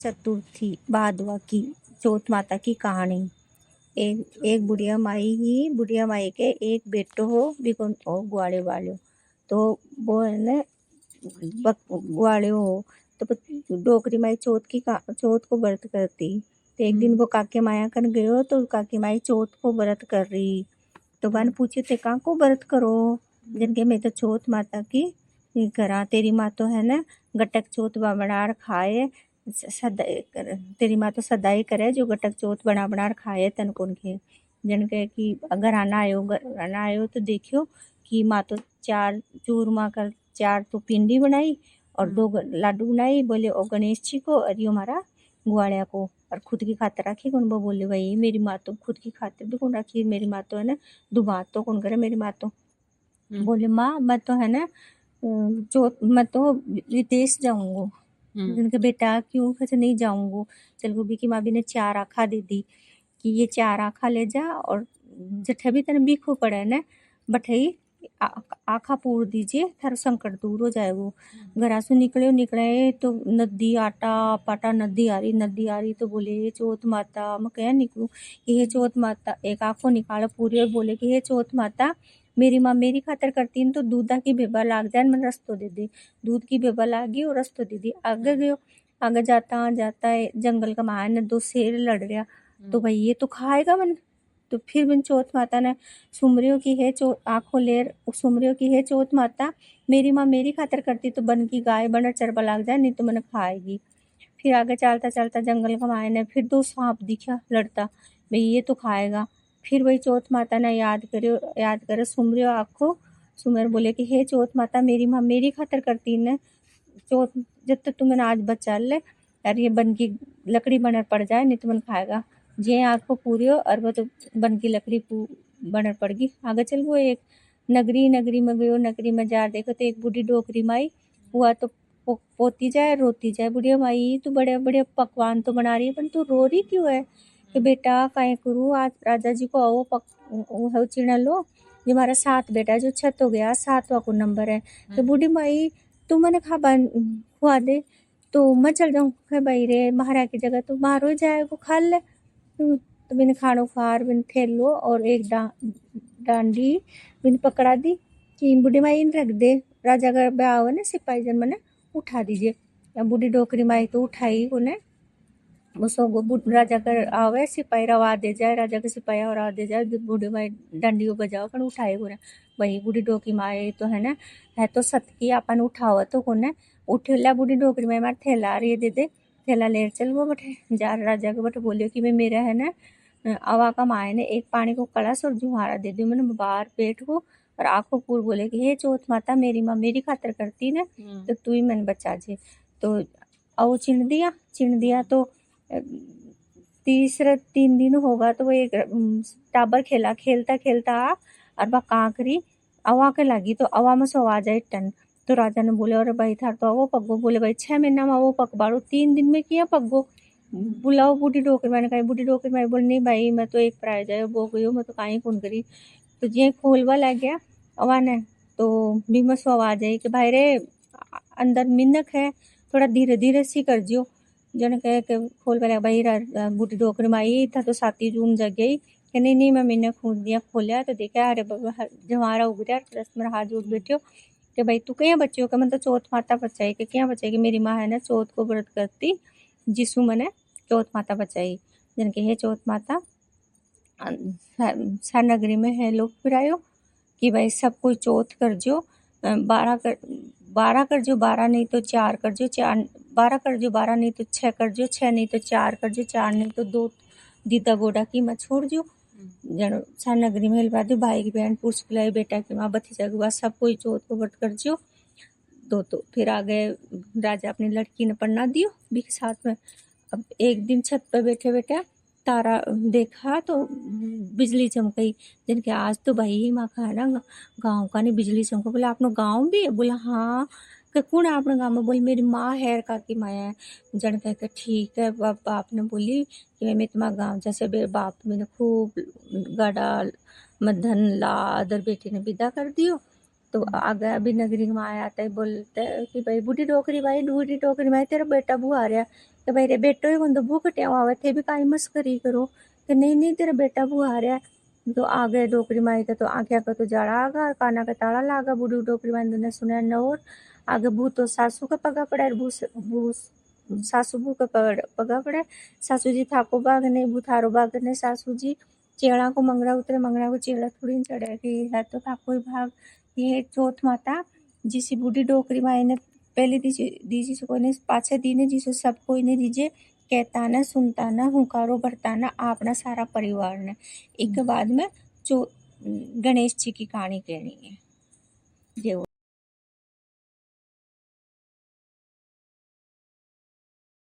चतुर्थी भादवा की चौथ माता की कहानी। एक बुढ़िया माई के एक बेटो हो बिको हो ग्वाड़े वाले। तो वो है ना ग्वाड़े हो तो डोकरी माई चौथ को व्रत करती। तो एक दिन वो काके माया कर गयो तो काकी माई चौथ को व्रत कर रही। तो बन पूछे थे कहाँ को व्रत करो। जिनके मैं तो चौथ माता की करा। तेरी माँ तो है ना गटक चौथ बनार खाए तेरी माँ तो सदाई करे जो गटक चौथ बनार खाए तन कौन के। जन कहे कि अगर आना आयो तो देखियो कि माँ तो चार चूरमा कर 4 तो पिंडी बनाई और 2 लाडू बनाई। बोले ओ गणेश जी को और यो हमारा गुआड़िया को और खुद की खातर रखी कौन। वो बोले भाई मेरी माँ तो खुद की खातिर भी कौन रखी। मेरी माँ तो है ना दुबात तो कौन करे। मेरी माँ तो बोले माँ मैं तो है ना मैं तो विदेश जाऊंगा। उनके बेटा क्यों कैसे नहीं जाऊंगा। चल गोभी की माँ भी ने 4 आखा दे दी कि ये 4 आखा ले जा और जठे भी तने बीखो पड़े न बठई आखा पूर दीजिए थारो संकट दूर हो जाएगो। घरा से निकले तो नदी आटा पाटा नदी आ रही तो बोले हे चौथ माता। मैं क्या निकलूं कि हे चौथ माता एक आंखों निकालो पूरी और बोले कि हे चौथ माता मेरी माँ मेरी खातर करती न तो दूधा की बेबा लाग जाए मन रस्तो दे दे। दूध की बेबा लागी और रस्तो दे दी। आगे गयो आगे जाता है जंगल का महान 2 शेर लड़ रहा। तो भाई ये तो खाएगा मन। तो फिर बिन चौथ माता ने सुमरियो की है आंखों लेर सुमरियो की है चौथ माता मेरी माँ मेरी खातर करती तो बन की गाय बन चरबा लाग जाए नहीं तो मैंने खाएगी। फिर आगे चलता जंगल का मायने फिर 2 सांप दिखा लड़ता। भाई ये तो खाएगा। फिर वही चौथ माता ने याद करे सुमरियो आँखों सुमर बोले कि हे चौथ माता मेरी माँ मेरी खातर करती न चौथ जब तक तुम्हें आज बचा ले यार ये बन की लकड़ी बनर पड़ जाए नहीं तो मन खाएगा। जे आँखों पूरी हो और वो तो बन की लकड़ी बनर पड़ गई। आगे चल वो एक नगरी में गयो। नगरी में जा देखो तो एक बूढ़ी डोकरी माई हुआ तो पोती जाए रोती जाए। बुढ़िया माई तू बड़े बड़े पकवान तो बना रही है पर तू रो रही क्यों है कि बेटा काहे करूँ आज राजा जी को आओ चिड़ा लो जो हमारा 7 बेटा है जो 6 हो गया 7वां को नंबर है। तो बूढ़ी माई तू मैंने खुआ दे तो मैं चल जाऊँ भाई रे महाराज की जगह तो मारो जाए वो खा ले। तो मैंने खानो खार बिन ठेलो और एक डांडी बिन पकड़ा दी कि बूढ़ी माई इन रख दे राजा का ब्याह हुआ ना सिपाही जन मैंने उठा दीजिए। या बूढ़ी डोकरी माई तो उठाई उन्हें वो राजा का आवे सिपाही रवा दे जाए राजा के सिपाही और दे जाए बूढ़ी माई डंडी को बजाओ कर उठाए को वही बूढ़ी डोकी माई तो है ना है तो सत की अपन उठाओ तो कोने उठेला बूढ़ी डोकरी माई मार थैला रे दे दे थैला ले चल वो बटे जा राजा के बटे बोलियो कि मैं मेरा है ना अवा का माए ने एक पानी को कलश और जुहारा दे दियो मैंने बाहर पेट को और आंखों पूर बोले कि हे चौथ माता मेरी माँ मेरी खातर करती ना तो तू ही मन बचा जे। तो आओ चिण दिया तो तीसरा 3 दिन होगा तो वो एक टाबर खेलता और वह कांकरी अवा के लगी तो अवा में से आवाज आई टन। तो राजा ने बोले अरे भाई थार तो वो पग्गो। बोले भाई 6 महीना में वो पक बाड़ो 3 दिन में किया पग्गो बुलाओ बूढ़ी डोकर मैंने कहा बूढ़ी डोकर मैं बोल नहीं भाई मैं तो एक प्राइज है वो गई मैं तो कहीं कौन करी। तो ये खोलवा लग गया अवा ने तो बीमा सो आवाज आई कि भाई रे अंदर मिन्नक है थोड़ा धीरे धीरे सी कर जियो। जन कह के खोल पे भाई बूढ़ी डोकरी माई था तो 7 जून जग गई कि नहीं मैं मैंने खून दिया खोलिया तो देखा अरे जवारा उग रहा रस मेरा हाथ जोड़ बैठो कि भाई तू क्या बच्चियों का मतलब चौथ माता बचाई कि क्या बचाएगी। मेरी माँ है ना चौथ को व्रत करती जिसु मैंने चौथ माता बचाई। जन के है चौथ माता सार नगरी में है लोग फिरायो कि भाई सब कोई चौथ कर जो 12 कर जो 12 नहीं तो 4 कर जो 12 कर जो 12 नहीं तो 6 कर जो 6 नहीं तो 4 कर जो 4 नहीं तो 2 दीदा गोडा की मत छोड़ जो। जन सार नगरी में हिलवा दो भाई की बहन पुरुष पिलाई बेटा की माँ भतीजा के बाद सब कोई चौथ को व्रत कर जो। तो फिर आ गए राजा अपनी लड़की ने पढ़ना दियो भी के साथ में। अब एक दिन छत पर बैठे तारा देखा तो बिजली चमकई। जिनके आज तो भाई ही माँ का है ना गाँव का नहीं बिजली चमको। बोला आपनो गाँव भी है। बोला हाँ कि कौन है अपने गाँव में। बोली मेरी माँ है काकी माया है। जन कह के ठीक है बाप ने बोली कि मैं तुम्हारा गाँव जैसे बाप मैंने खूब गाड़ा मधन ला अदर बेटी ने विदा कर दियो। तो आगे अभी नगरी में आया आता है, बोलते है कि भाई बूढ़ी टोकरी भाई तेरा बेटा बू आ रहा कि भाई रे बेटो ही बंदो भूख टेवा आवे थे भी काई मस्करी करो कि नहीं तेरा बेटा बू आ रहा। तो आगे डोकरी माई का तो आँखें का तो जाड़ा आगा काना का ताला लागा बूढ़ी डोकरी माई ने सुना न और आगे बू तो सासू का पगा पड़ा बू सासू बू का पगा पड़े। सासू जी थाको बागने बू थारो बागने सासू जी चेड़ा को मंगड़ा उतरे मंगड़ा को चेड़ा थोड़ी चढ़े कि है तो थाको ही भाग। ये चौथ माता जिसी बूढ़ी डोकरी माई ने पहले दीजी से कोई ने पाछे दी ने जिसे सब कोई ने दीजे कहता ना सुनता ना हुकारो भरता ना अपना सारा परिवार ने। एक बाद में जो गणेश जी की कहानी कहनी है।